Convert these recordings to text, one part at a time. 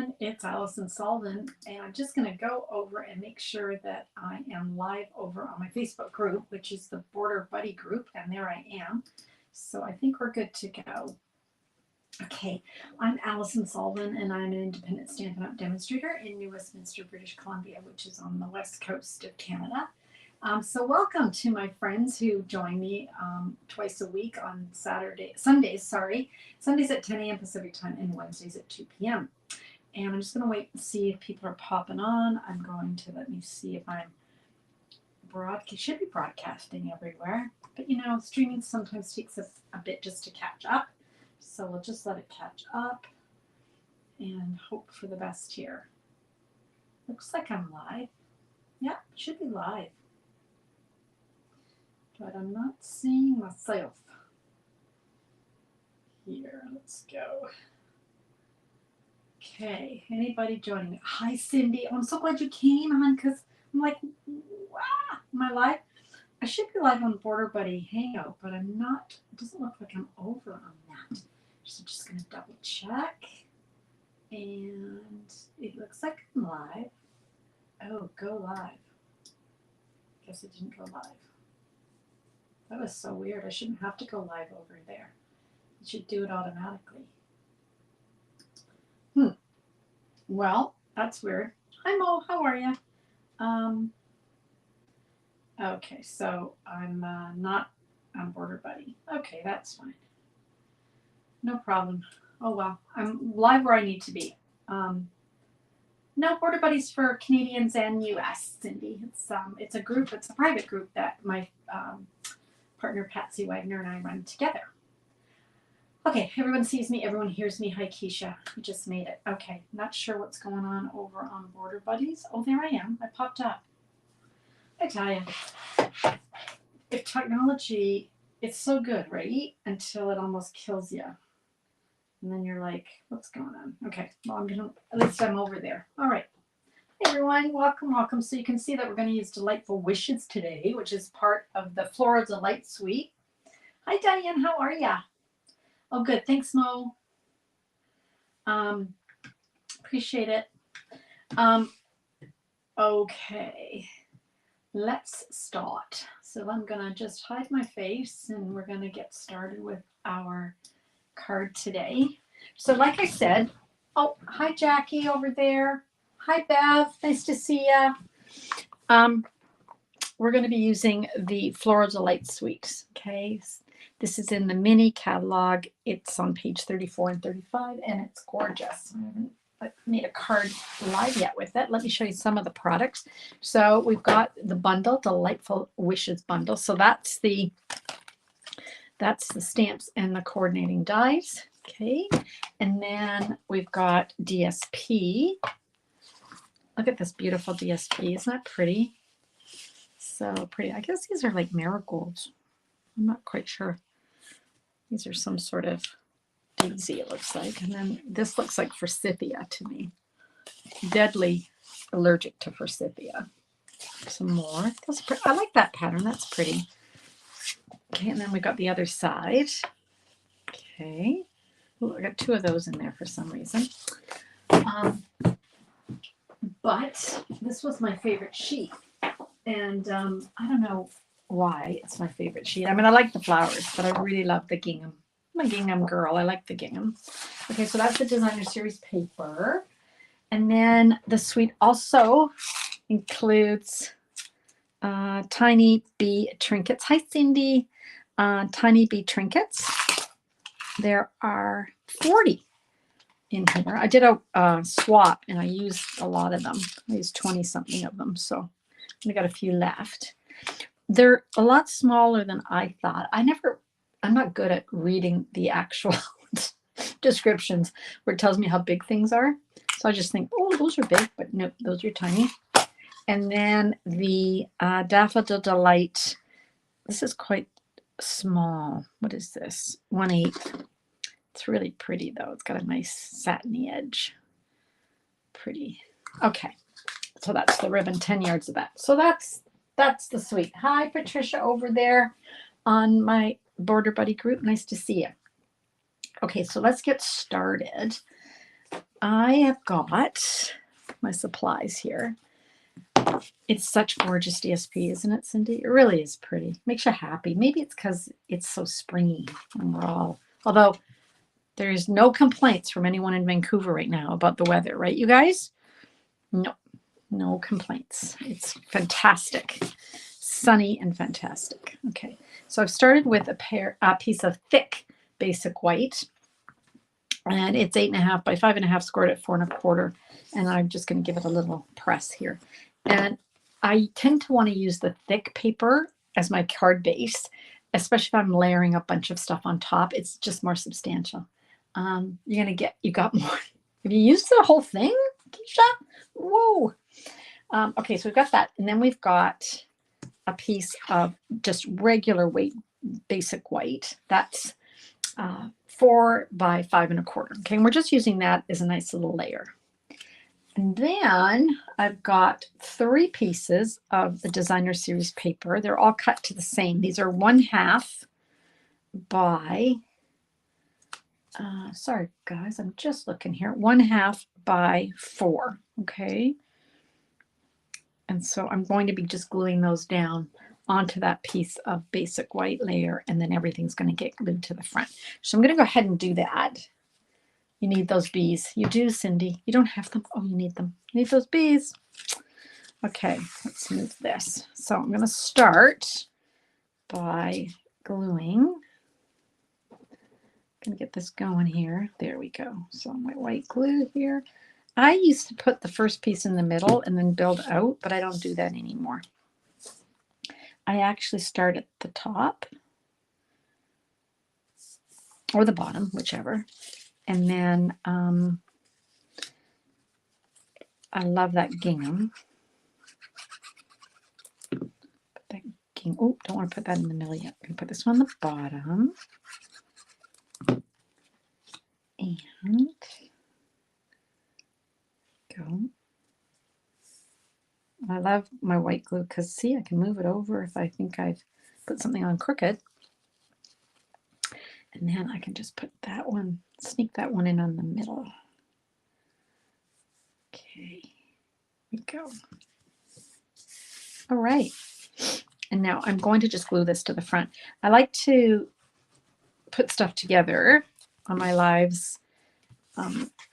everyone, it's Alison Sullivan, and I'm just going to go over and make sure that I am live over on my Facebook group, which is the Border Buddy group, and there I am. So I think we're good to go. Okay, I'm Alison Sullivan, and I'm an independent Stampin' Up! Demonstrator in New Westminster, British Columbia, which is on the west coast of Canada. So welcome to my friends who join me twice a week on Sundays at 10 a.m. Pacific time and Wednesdays at 2 p.m. And I'm just going to wait and see if people are popping on. I'm going to, let me see if I'm should be broadcasting everywhere. But you know, streaming sometimes takes a bit just to catch up. So we'll just let it catch up and hope for the best here. Looks like I'm live. Yep, should be live. But I'm not seeing myself here. Let's go. Okay, anybody joining me? Hi, Cindy. Oh, I'm so glad you came on because I'm like, wow, am I live? I should be live on Border Buddy Hangout, but I'm not. It doesn't look like I'm over on that. So I'm just going to double check. And it looks like I'm live. Oh, go live. Guess it didn't go live. That was so weird. I shouldn't have to go live over there. It should do it automatically. Well, that's weird. Hi, Mo. How are you? Okay, so I'm not on Border Buddy. Okay, that's fine. No problem. Oh, well. I'm live where I need to be. No, Border Buddy's for Canadians and U.S., Cindy. It's a group. It's a private group that my partner Patsy Wagner and I run together. Okay, everyone sees me, everyone hears me. Hi, Keisha. We just made it. Okay, not sure what's going on over on Border Buddies. Oh, there I am. I popped up. I tell you, if technology, it's so good, right? Until it almost kills you. And then you're like, what's going on? Okay, well, at least I'm over there. All right. Hey everyone, welcome. So you can see that we're going to use Delightful Wishes today, which is part of the Floral Delight Suite. Hi Diane, how are ya? Oh good, thanks Mo. Appreciate it. Okay, let's start. So I'm going to just hide my face and we're going to get started with our card today. So like I said, oh, hi Jackie over there. Hi, Bev. Nice to see you. We're going to be using the Floral Delight Suite. Okay. This is in the Mini Catalogue. It's on page 34 and 35, and it's gorgeous. I haven't made a card live yet with it. Let me show you some of the products. So we've got the bundle, Delightful Wishes bundle. So that's the stamps and the coordinating dies. Okay. And then we've got DSP. Look at this beautiful DSP. Isn't that pretty? So pretty. I guess these are like marigolds. I'm not quite sure. These are some sort of daisy, it looks like. And then this looks like forsythia to me. Deadly allergic to forsythia. Some more. I like that pattern. That's pretty. Okay, and then we got the other side. Okay. Ooh, I got two of those in there for some reason. But this was my favorite sheet, and I don't know why it's my favorite sheet. I mean, I like the flowers, but I really love the gingham. I'm a gingham girl. I like the gingham. Okay, so that's the designer series paper. And then the suite also includes tiny bee trinkets. Hi, Cindy. Tiny bee trinkets. There are 40 in here. I did a swap and I used a lot of them. I used 20 something of them, so I got a few left. They're a lot smaller than I thought. I'm not good at reading the actual descriptions where it tells me how big things are. So I just think, oh, those are big, but no, those are tiny. And then the Daffodil Delight. This is quite small. What is this? 1/8. It's really pretty though. It's got a nice satiny edge. Pretty. Okay. So that's the ribbon, 10 yards of that. So that's the suite. Hi, Patricia over there on my Border Buddy group. Nice to see you. Okay, so let's get started. I have got my supplies here. It's such gorgeous DSP, isn't it, Cindy? It really is pretty. Makes you happy. Maybe it's because it's so springy and we're all, although there's no complaints from anyone in Vancouver right now about the weather, right, you guys? No, no complaints. It's fantastic. Sunny and fantastic. Okay, so I've started with a piece of thick basic white, and it's 8.5 by 5.5, scored at 4.25, and I'm just going to give it a little press here. And I tend to want to use the thick paper as my card base, especially if I'm layering a bunch of stuff on top. It's just more substantial. You got more. Have you used the whole thing, Keisha? Whoa. Okay, so we've got that, and then we've got a piece of just regular weight basic white. That's 4 by 5.25. Okay, and we're just using that as a nice little layer. And then I've got 3 pieces of the designer series paper. They're all cut to the same. These are 1/2 by, sorry guys, I'm just looking here, 1/2 by 4. Okay. And so I'm going to be just gluing those down onto that piece of basic white layer, and then everything's going to get glued to the front. So I'm going to go ahead and do that. You need those bees. You do, Cindy. You don't have them. Oh, you need them. You need those bees. Okay, let's move this. So I'm going to start by gluing. I'm going to get this going here. There we go. So my white glue here. I used to put the first piece in the middle and then build out, but I don't do that anymore. I actually start at the top or the bottom, whichever. And then I love that gingham. Oh, don't want to put that in the middle yet. I'm going to put this one on the bottom. And go. I love my white glue because, see, I can move it over if I think I've put something on crooked. And then I can just put that one, sneak that one in on the middle. Okay, here we go. All right. And now I'm going to just glue this to the front. I like to put stuff together on my lives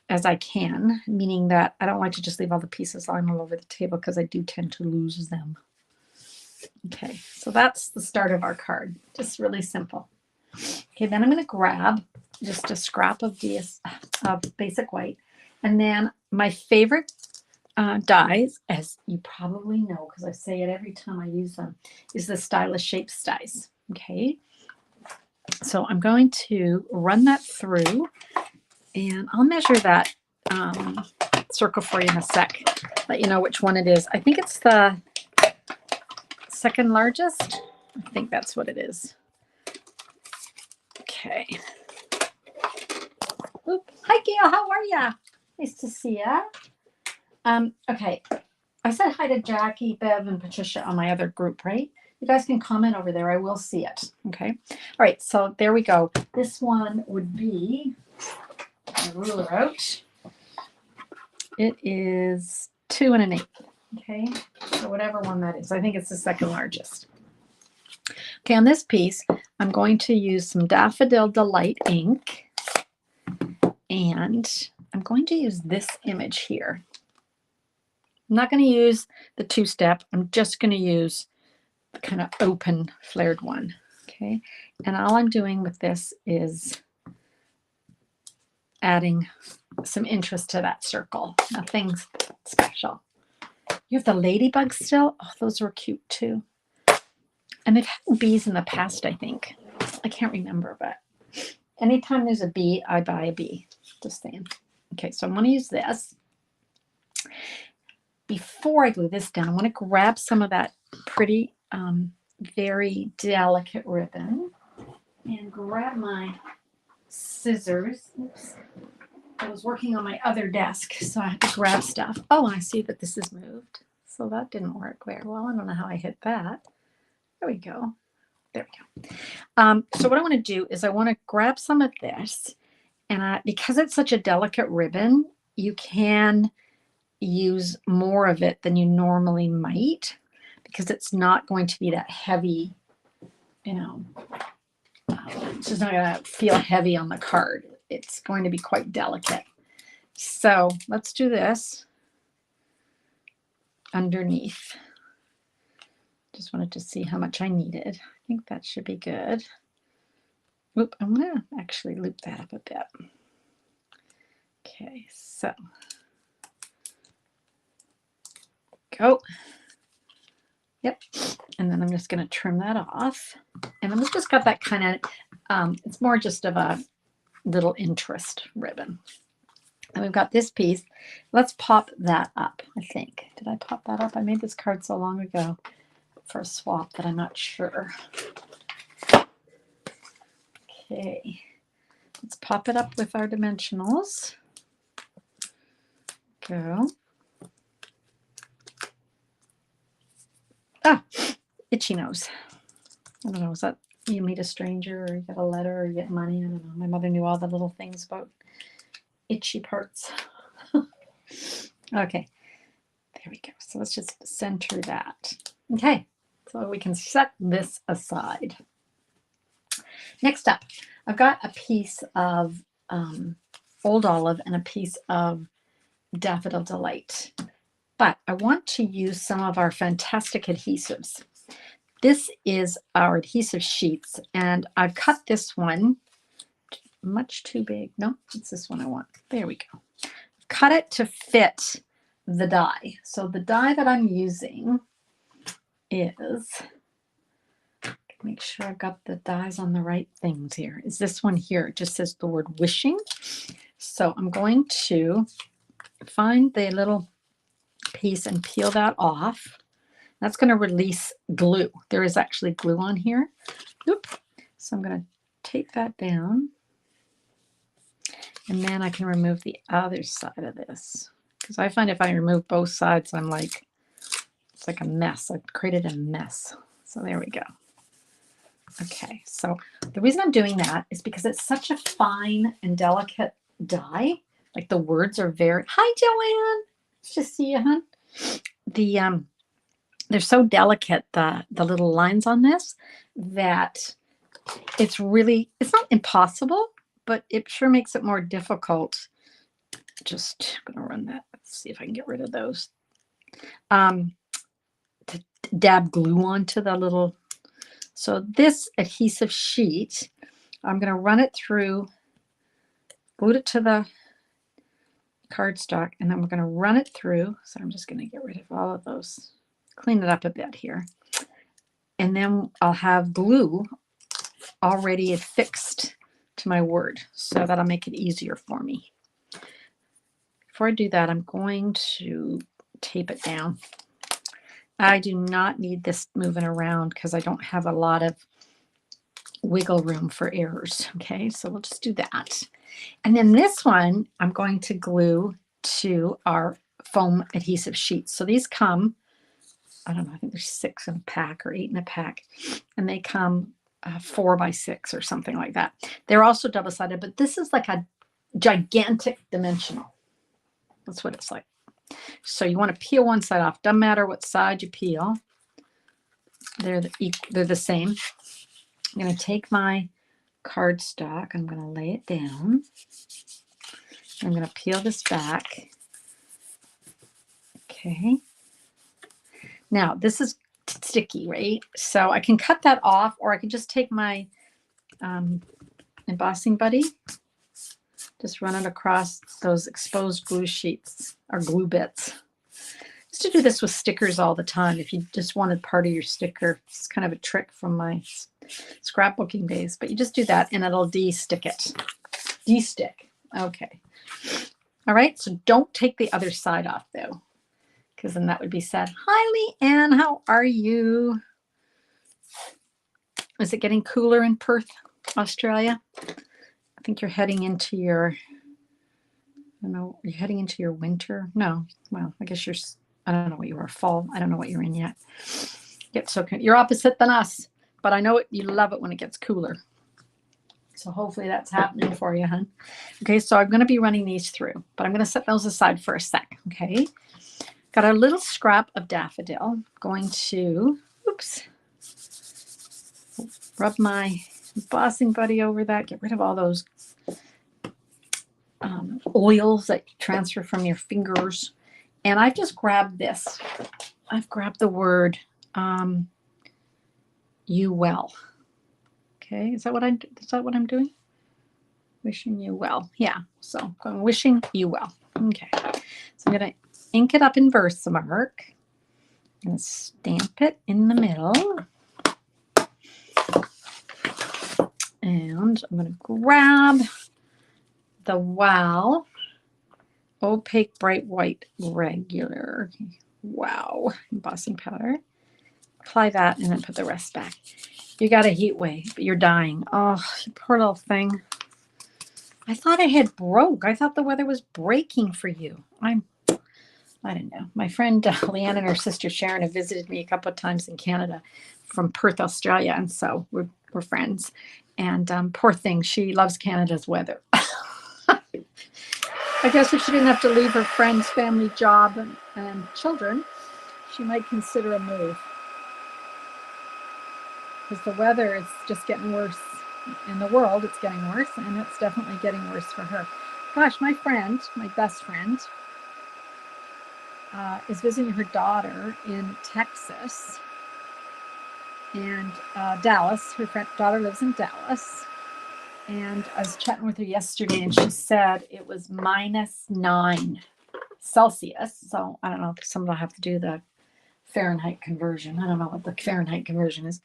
as I can, meaning that I don't like to just leave all the pieces lying all over the table because I do tend to lose them. Okay, so that's the start of our card. Just really simple. Okay, then I'm going to grab just a scrap of basic white. And then my favorite dies, as you probably know, because I say it every time I use them, is the Stylish Shapes dies. Okay, so I'm going to run that through, and I'll measure that circle for you in a sec. Let you know which one it is. I think it's the second largest. I think that's what it is. Okay. Oop. Hi, Gail. How are ya? Nice to see ya. Okay. I said hi to Jackie, Bev, and Patricia on my other group, right? You guys can comment over there. I will see it. Okay. All right. So there we go. This one would be, my ruler out. It is 2 1/8. Okay. So whatever one that is. I think it's the second largest. Okay. On this piece, I'm going to use some Daffodil Delight ink. And I'm going to use this image here. I'm not going to use the 2-step. I'm just going to use the kind of open flared one. Okay. And all I'm doing with this is adding some interest to that circle. Nothing special. You have the ladybugs still? Oh, those were cute too. And they've had bees in the past, I think. I can't remember, but anytime there's a bee, I buy a bee. Just saying. Okay, so I'm going to use this. Before I glue this down, I want to grab some of that pretty, very delicate ribbon and grab my scissors. Oops. I was working on my other desk, so I had to grab stuff. Oh, I see that this is moved. So that didn't work very well. I don't know how I hit that. There we go. There we go. So what I want to do is I want to grab some of this, and because it's such a delicate ribbon, you can use more of it than you normally might because it's not going to be that heavy, you know, it's just not going to feel heavy on the card. It's going to be quite delicate. So let's do this underneath. Just wanted to see how much I needed. I think that should be good. Oop, I'm going to actually loop that up a bit. Okay, so go. Yep. And then I'm just going to trim that off. And I've just got that kind of, it's more just of a little interest ribbon. And we've got this piece. Let's pop that up, I think. Did I pop that up? I made this card so long ago for a swap that I'm not sure. Okay. Let's pop it up with our dimensionals. Go. Ah, itchy nose. I don't know, is that you meet a stranger or you get a letter or you get money? I don't know. My mother knew all the little things about itchy parts. Okay, there we go. So let's just center that. Okay, so we can set this aside. Next up, I've got a piece of Old Olive and a piece of Daffodil Delight. But I want to use some of our fantastic adhesives. This is our adhesive sheets, and I've cut this one much too big. No, it's this one I want. There we go. Cut it to fit the die. So the die that I'm using is, make sure I've got the dies on the right things here, is this one here. It just says the word wishing. So I'm going to find the little piece and peel that off. That's going to release glue. There is actually glue on here. Oop. So I'm going to take that down. And then I can remove the other side of this. Because I find if I remove both sides, I'm like, it's like a mess. I've created a mess. So there we go. Okay, so the reason I'm doing that is because it's such a fine and delicate die. Like the words are very, hi Joanne, nice to see you, hon. They're so delicate, the little lines on this, that it's really, it's not impossible, but it sure makes it more difficult. Just going to run that. Let's see if I can get rid of those. To dab glue onto the little, so this adhesive sheet, I'm going to run it through, glue it to the cardstock, and then we're going to run it through. So I'm just going to get rid of all of those, clean it up a bit here. And then I'll have glue already affixed to my word, so that'll make it easier for me. Before I do that, I'm going to tape it down. I do not need this moving around because I don't have a lot of wiggle room for errors. Okay, so we'll just do that. And then this one, I'm going to glue to our foam adhesive sheets. So these come, I don't know, I think there's 6 in a pack or 8 in a pack. And they come 4 by 6 or something like that. They're also double-sided, but this is like a gigantic dimensional. That's what it's like. So you want to peel one side off. Doesn't matter what side you peel. They're the same. I'm going to take my cardstock. I'm going to lay it down. I'm going to peel this back. Okay. Now this is sticky, right? So I can cut that off, or I can just take my embossing buddy, just run it across those exposed glue sheets or glue bits. I used to do this with stickers all the time. If you just wanted part of your sticker, it's kind of a trick from my scrapbooking days, but you just do that and it'll de-stick it. De-stick. Okay. All right. So don't take the other side off though, because then that would be sad. Hi, Leanne. How are you? Is it getting cooler in Perth, Australia? I think you're heading into your, I don't know, you're heading into your winter? No, well, I guess you're, I don't know what you are, fall. I don't know what you're in yet. You're opposite than us, but I know you love it when it gets cooler. So hopefully that's happening for you, hon. Okay, so I'm going to be running these through, but I'm going to set those aside for a sec, okay? Got a little scrap of daffodil. Going to, oops, rub my embossing buddy over that. Get rid of all those oils that transfer from your fingers. And I've just grabbed this. I've grabbed the word you well. Okay, is that what I'm doing? Wishing you well. Yeah, so I'm wishing you well. Okay, so I'm going to ink it up in Versamark. I'm going to stamp it in the middle. And I'm going to grab the Wow Opaque Bright White Regular. Wow. Embossing powder. Apply that and then put the rest back. You got a heat wave, but you're dying. Oh, poor little thing. I thought it had broke. I thought the weather was breaking for you. I don't know. My friend Leanne and her sister Sharon have visited me a couple of times in Canada from Perth, Australia, and so we're friends. And poor thing, she loves Canada's weather. I guess if she didn't have to leave her friend's family job and children, she might consider a move. Because the weather is just getting worse. In the world, it's getting worse, and it's definitely getting worse for her. Gosh, my friend, my best friend, is visiting her daughter in Texas and Dallas. Her daughter lives in Dallas. And I was chatting with her yesterday, and she said it was -9 Celsius. So I don't know if someone will have to do the Fahrenheit conversion. I don't know what the Fahrenheit conversion is.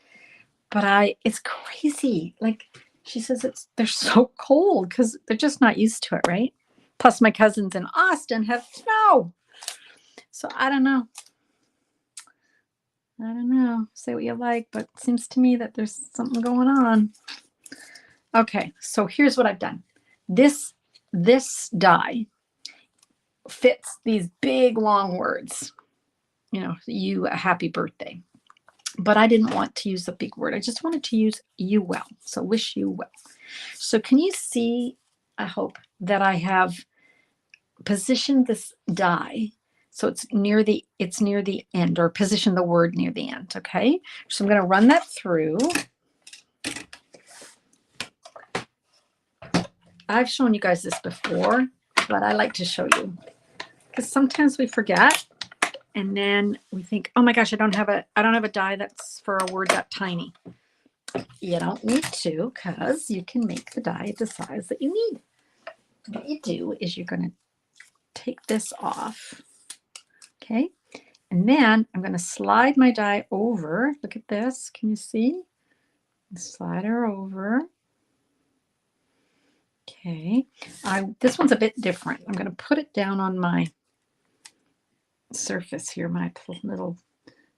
But it's crazy. Like she says, they're so cold because they're just not used to it, right? Plus, my cousins in Austin have snow. So I don't know. Say what you like, but it seems to me that there's something going on. Okay, so here's what I've done. This die fits these big long words. You know, you a happy birthday. But I didn't want to use a big word. I just wanted to use you well. So wish you well. So can you see, I hope, that I have positioned this die so it's near the end, or position the word near the end, okay? So I'm going to run that through. I've shown you guys this before, but I like to show you because sometimes we forget. And then we think, oh my gosh, I don't have a die that's for a word that tiny. You don't need to, because you can make the die the size that you need. What you do is you're going to take this off. Okay. And then I'm going to slide my die over. Look at this. Can you see? Slide her over. Okay. This one's a bit different. I'm going to put it down on my surface here, my little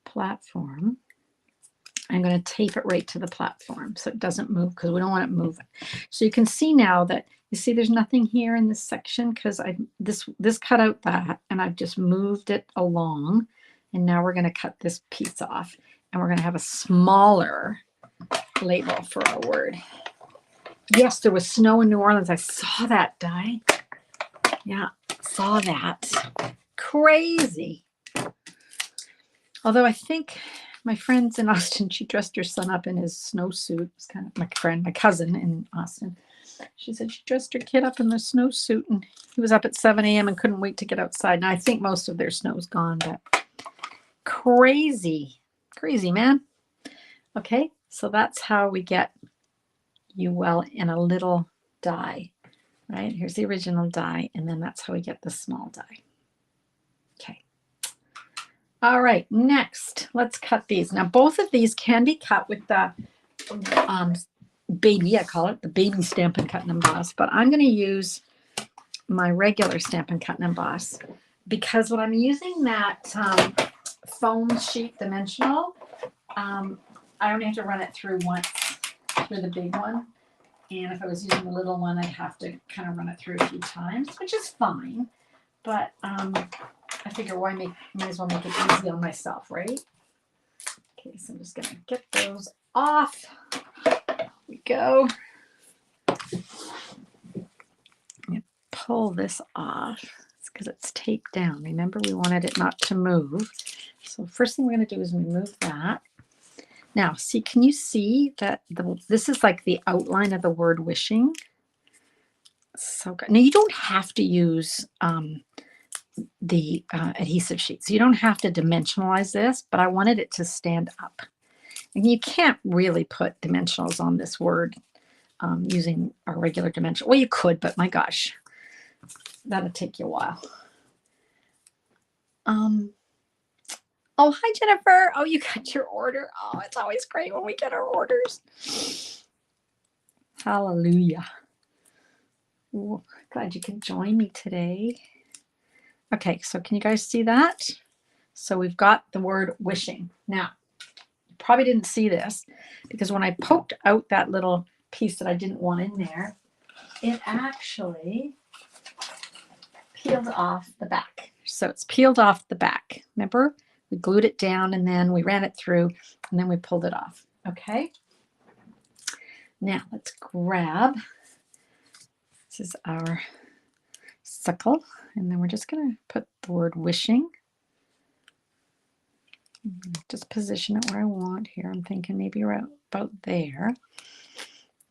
platform. I'm going to tape it right to the platform so it doesn't move, because we don't want it moving. So you can see now that, you see there's nothing here in this section because this cut out that, and I've just moved it along. And now we're going to cut this piece off, and we're going to have a smaller label for our word. Yes, there was snow in New Orleans. I saw that die. Yeah, saw that. Crazy. Although I think my friends in Austin, she dressed her son up in his snowsuit. It's kind of my cousin in Austin. She said she dressed her kid up in the snowsuit, and he was up at 7 a.m. and couldn't wait to get outside. And I think most of their snow's gone, but crazy, man. Okay, so that's how we get you well in a little die, right? Here's the original die, and then that's how we get the small die. Okay. All right, next, let's cut these. Now, both of these can be cut with the baby, I call it, the baby Stampin' Cut and Emboss, but I'm going to use my regular Stampin' Cut and Emboss because when I'm using that foam sheet dimensional, I only have to run it through once through the big one. And if I was using the little one, I'd have to kind of run it through a few times, which is fine. But I figure might as well make it easy on myself, right? Okay, so I'm just going to get those off. There we go. pull this off. It's because it's taped down. Remember, we wanted it not to move. So first thing we're going to do is remove that. Now, see, can you see that this is like the outline of the word wishing? So good. Now, you don't have to use the adhesive sheets. You don't have to dimensionalize this, but I wanted it to stand up. And you can't really put dimensionals on this word using a regular dimension. Well, you could, but my gosh, that'll take you a while. Oh, hi, Jennifer. Oh, you got your order. Oh, it's always great when we get our orders. Hallelujah. Ooh, glad you could join me today. Okay, so can you guys see that? So we've got the word wishing. Now, you probably didn't see this because when I poked out that little piece that I didn't want in there, it actually peeled off the back. So it's peeled off the back. Remember? We glued it down and then we ran it through and then we pulled it off. Okay. Now let's grab, this is our sickle, and then we're just going to put the word wishing. Just position it where I want here. I'm thinking maybe right about there.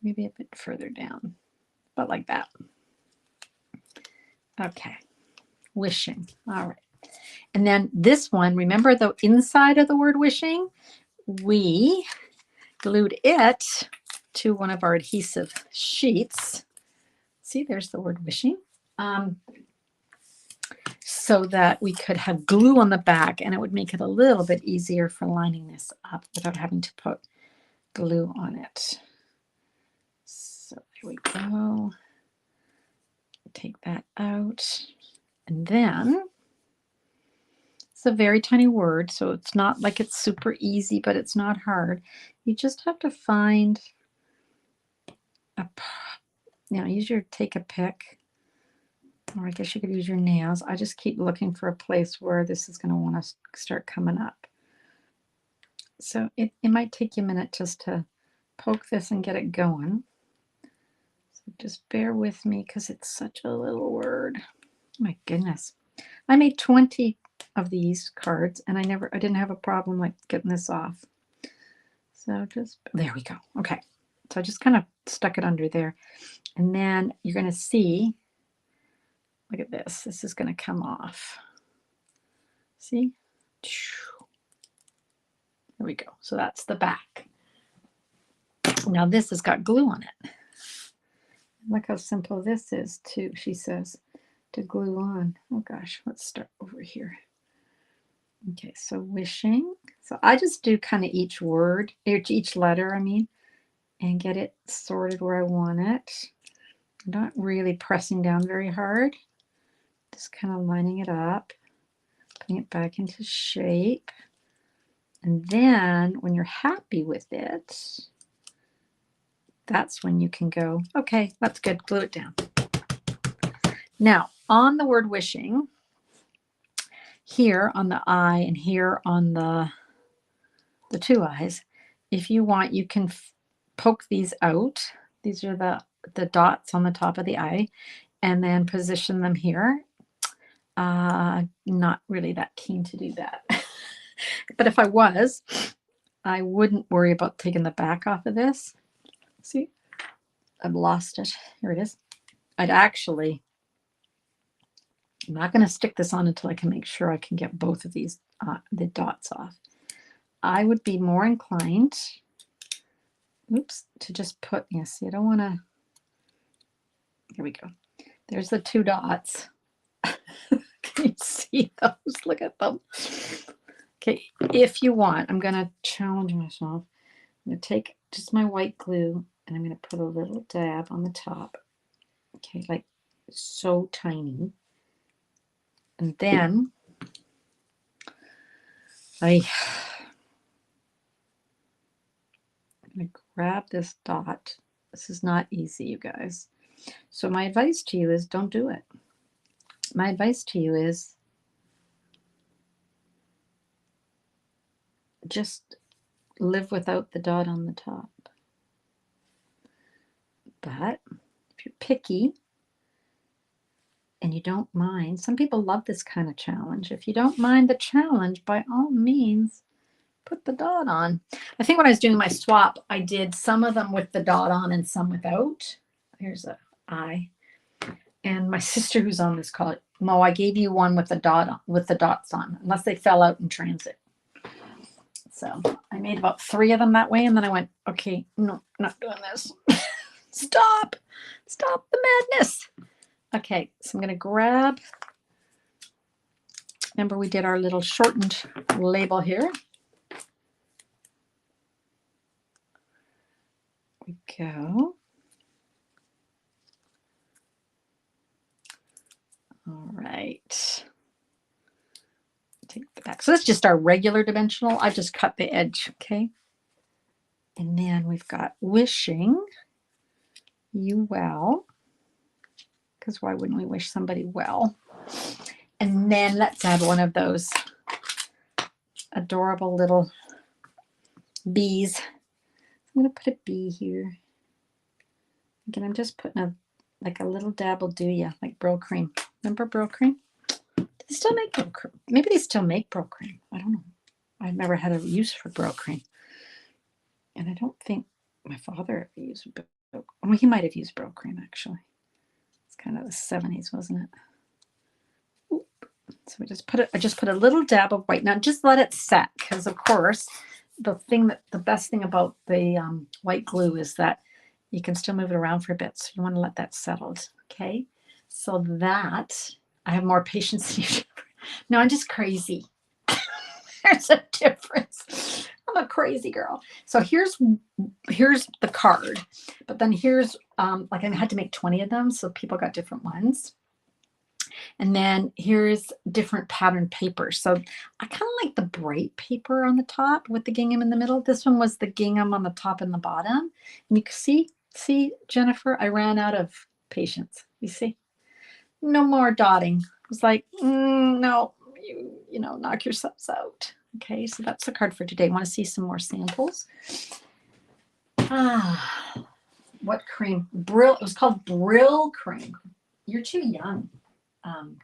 Maybe a bit further down, about like that. Okay. Wishing. All right. And then this one, remember the inside of the word wishing? We glued it to one of our adhesive sheets. See, there's the word wishing. So that we could have glue on the back and it would make it a little bit easier for lining this up without having to put glue on it. So there we go. Take that out. And then it's a very tiny word, so it's not like it's super easy, but it's not hard. You just have to find take a pick, or I guess you could use your nails. I just keep looking for a place where this is going to want to start coming up. So it might take you a minute just to poke this and get it going. So just bear with me because it's such a little word. My goodness. I made 20 of these cards and I didn't have a problem like getting this off. So there we go. Okay. So I just kind of stuck it under there. And then you're going to see, look at this. This is going to come off. See? There we go. So that's the back. Now this has got glue on it. Look how simple this is too, she says, to glue on. Oh gosh, let's start over here. Okay, so wishing. So I just do kind of each word, each letter, and get it sorted where I want it. I'm not really pressing down very hard. Just kind of lining it up, putting it back into shape. And then when you're happy with it, that's when you can go, okay, that's good, glue it down. Now, on the word wishing, here on the eye and here on the two eyes, if you want, you can poke these out. These are the dots on the top of the eye, and then position them here. Not really that keen to do that. But if I was, I wouldn't worry about taking the back off of this. See, I've lost it. Here it is. I'm not going to stick this on until I can make sure I can get both of these, the dots off. I would be more inclined, to just put, see, I don't want to, here we go. There's the two dots. Can you see those? Look at them. Okay, if you want, I'm going to challenge myself. I'm going to take just my white glue and I'm going to put a little dab on the top. Okay, like so tiny. And then I'm going to grab this dot. This is not easy, you guys. So my advice to you is don't do it. My advice to you is just live without the dot on the top. But if you're picky, and you don't mind, some people love this kind of challenge. If you don't mind the challenge, by all means, put the dot on. I think when I was doing my swap, I did some of them with the dot on and some without. Here's a I. And my sister who's on this call, Mo, I gave you one with the dots on, unless they fell out in transit. So I made about 3 of them that way, and then I went, okay, no, not doing this. Stop the madness. Okay, so I'm going to grab, remember we did our little shortened label here. We go. All right. Take the back. So that's just our regular dimensional. I just cut the edge, okay? And then we've got wishing you well, because why wouldn't we wish somebody well? And then let's add one of those adorable little bees. I'm going to put a bee here. Again, I'm just putting a little dab will do ya, like Bro Cream. Remember Bro Cream? Do they still make Bro Cream? Maybe they still make Bro Cream. I don't know. I've never had a use for Bro Cream. And I don't think my father ever used Bro Cream. Well, he might have used Bro Cream, actually. It's kind of the 70s, wasn't it? Oop. So we just I just put a little dab of white. Now just let it set, because of course, the best thing about the white glue is that you can still move it around for a bit. So you want to let that settle, okay? So that, I have more patience than you. No, I'm just crazy. There's a difference. I'm a crazy girl. So here's the card, but then here's, like I had to make 20 of them, so people got different ones. And then here's different pattern paper. So I kind of like the bright paper on the top with the gingham in the middle. This one was the gingham on the top and the bottom. And you can see, Jennifer, I ran out of patience. You see? No more dotting. I was like, no, you know, knock yourselves out. Okay, so that's the card for today. Want to see some more samples? What cream? Brill. It was called Brill Cream. You're too young,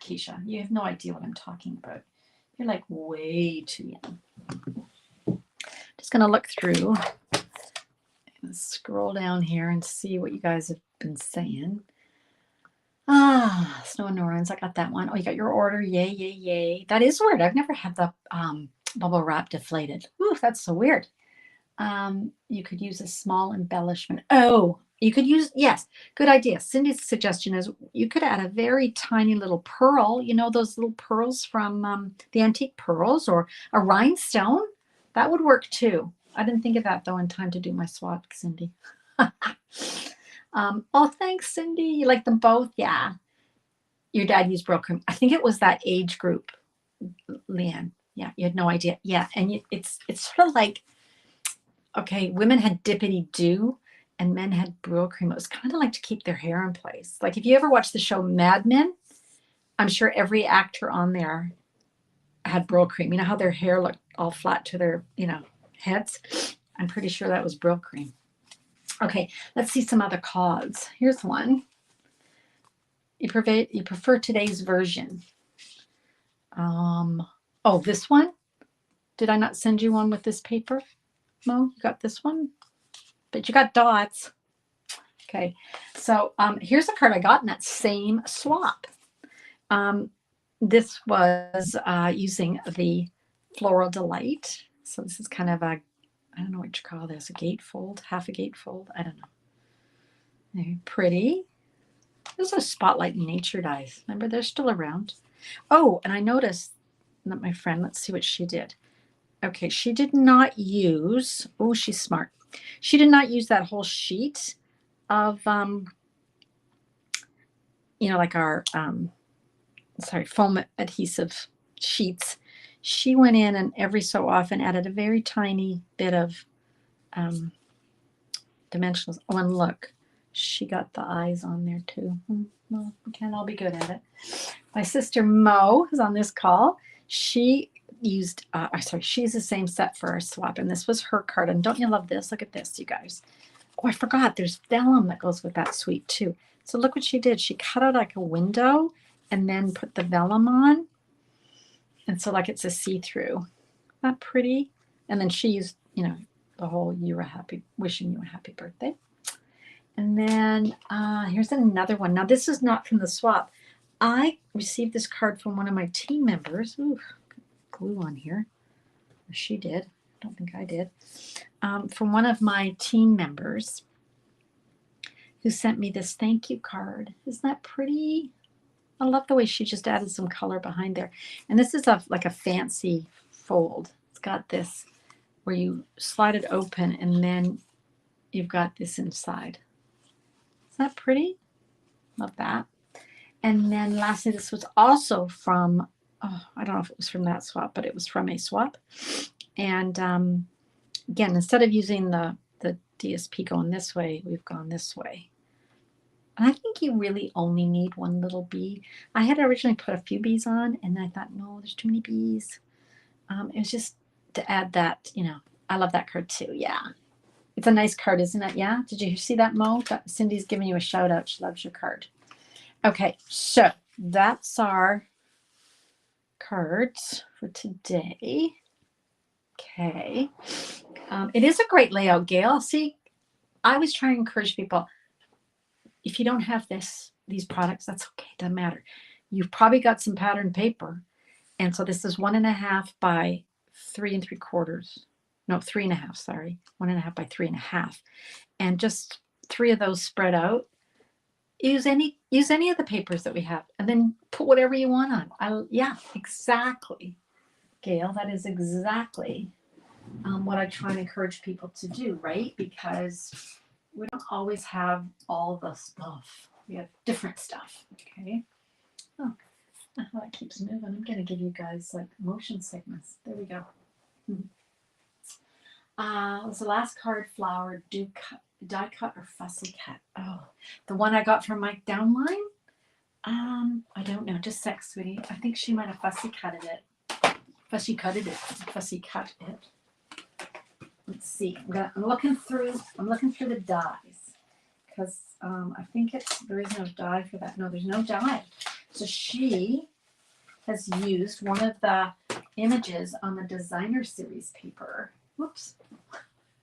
Keisha. You have no idea what I'm talking about. You're like way too young. Just gonna look through and scroll down here and see what you guys have been saying. Snow and Norans, I got that one. Oh, you got your order. Yay, yay, yay. That is weird. I've never had the bubble wrap deflated. Ooh, that's so weird. You could use a small embellishment. Oh, you could use, yes, good idea. Cindy's suggestion is you could add a very tiny little pearl, you know, those little pearls from the antique pearls, or a rhinestone. That would work too. I didn't think of that though in time to do my swap, Cindy. Oh, thanks, Cindy. You like them both? Yeah. Your dad used Bro Cream. I think it was that age group, Leanne. Yeah, you had no idea. Yeah, and it's sort of like, okay, women had Dippity Doo and men had Bro Cream. It was kind of like to keep their hair in place. Like if you ever watch the show Mad Men, I'm sure every actor on there had Bro Cream. You know how their hair looked all flat to their, you know, heads? I'm pretty sure that was Bro Cream. Okay, let's see some other cards. Here's one. You prefer today's version. Oh, this one? Did I not send you one with this paper? Mo, you got this one? But you got dots. Okay, so here's a card I got in that same swap. This was using the Floral Delight. So this is kind of a, I don't know what you call this, a gatefold, half a gatefold. I don't know. Very pretty. Those are Spotlight Nature dies. Remember, they're still around. Oh, and I noticed that my friend, let's see what she did. Okay, she did not use, oh, she's smart. She did not use that whole sheet of, you know, like our, foam adhesive sheets. She went in and every so often added a very tiny bit of dimensionals. Oh, and look, she got the eyes on there too. Well, we can't all be good at it. My sister Mo is on this call. She used, she's the same set for our swap, and this was her card. And don't you love this? Look at this, you guys. Oh, I forgot. There's vellum that goes with that suite too. So look what she did. She cut out like a window and then put the vellum on. And so like it's a see-through. Not pretty. And then she used, you know, the whole wishing you a happy birthday. And then here's another one. Now this is not from the swap. I received this card from one of my team members. Ooh, glue on here. She did. I don't think I did. From one of my team members who sent me this thank you card. Isn't that pretty? I love the way she just added some color behind there. And this is like a fancy fold. It's got this where you slide it open and then you've got this inside. Is that pretty? Love that. And then lastly, this was also from, I don't know if it was from that swap, but it was from a swap. And again, instead of using the DSP going this way, we've gone this way. And I think you really only need one little bee. I had originally put a few bees on, and I thought, no, there's too many bees. It was just to add that, you know, I love that card too. Yeah. It's a nice card, isn't it? Yeah. Did you see that, Mo? Cindy's giving you a shout out. She loves your card. Okay. So that's our cards for today. Okay. It is a great layout, Gail. See, I was trying to encourage people, if you don't have these products, that's okay. Doesn't matter. You've probably got some pattern paper. And so this is 1.5 by 3 3/4. No, 3.5, sorry. 1.5 by 3.5. And just 3 of those spread out. Use any of the papers that we have and then put whatever you want on. Yeah, exactly. Gail, that is exactly what I try and encourage people to do, right? Because we don't always have all the stuff. We have different stuff, okay? Oh, that keeps moving. I'm going to give you guys like motion sickness. There we go. Was the last card flower die cut or fussy cut? Oh, the one I got from Mike Downline? I don't know. Just sex, sweetie. I think she might have fussy cutted it. Fussy cut it. Let's see. I'm looking through the dies because I think there is no die for that. No, there's no die. So she has used one of the images on the designer series paper. Whoops.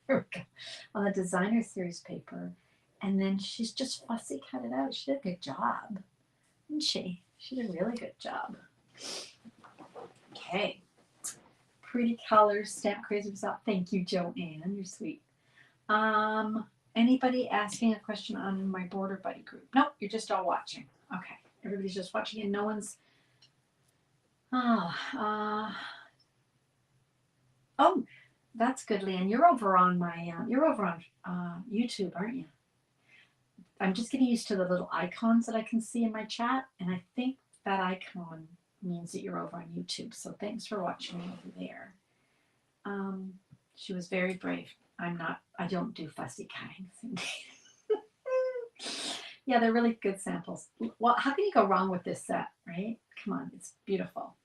Here we go. On the designer series paper, and then she's just fussy cut it out. She did a good job, didn't she? She did a really good job. Okay. Pretty colors, stamp crazy was out. Thank you, Joanne. You're sweet. Anybody asking a question on my Border Buddy group? Nope, you're just all watching. Okay, everybody's just watching, and no one's. Oh, that's good, Leanne. You're over on my. You're over on YouTube, aren't you? I'm just getting used to the little icons that I can see in my chat, and I think that icon means that you're over on YouTube. So thanks for watching me over there. She was very brave. I don't do fussy cutting. Yeah, they're really good samples. Well, how can you go wrong with this set, right? Come on, it's beautiful.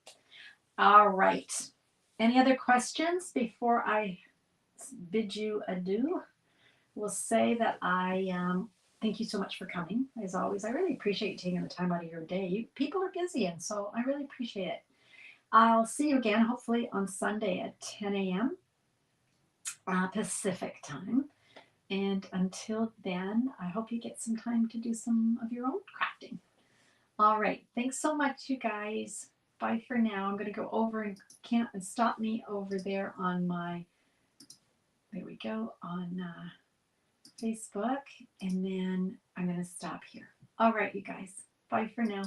All right. Any other questions before I bid you adieu? We'll say that I thank you so much for coming. As always, I really appreciate you taking the time out of your day. People are busy, and so I really appreciate it. I'll see you again, hopefully, on Sunday at 10 a.m. Pacific time. And until then, I hope you get some time to do some of your own crafting. All right. Thanks so much, you guys. Bye for now. I'm going to go over and stop me over there on my, there we go, on Facebook. And then I'm going to stop here. All right, you guys. Bye for now.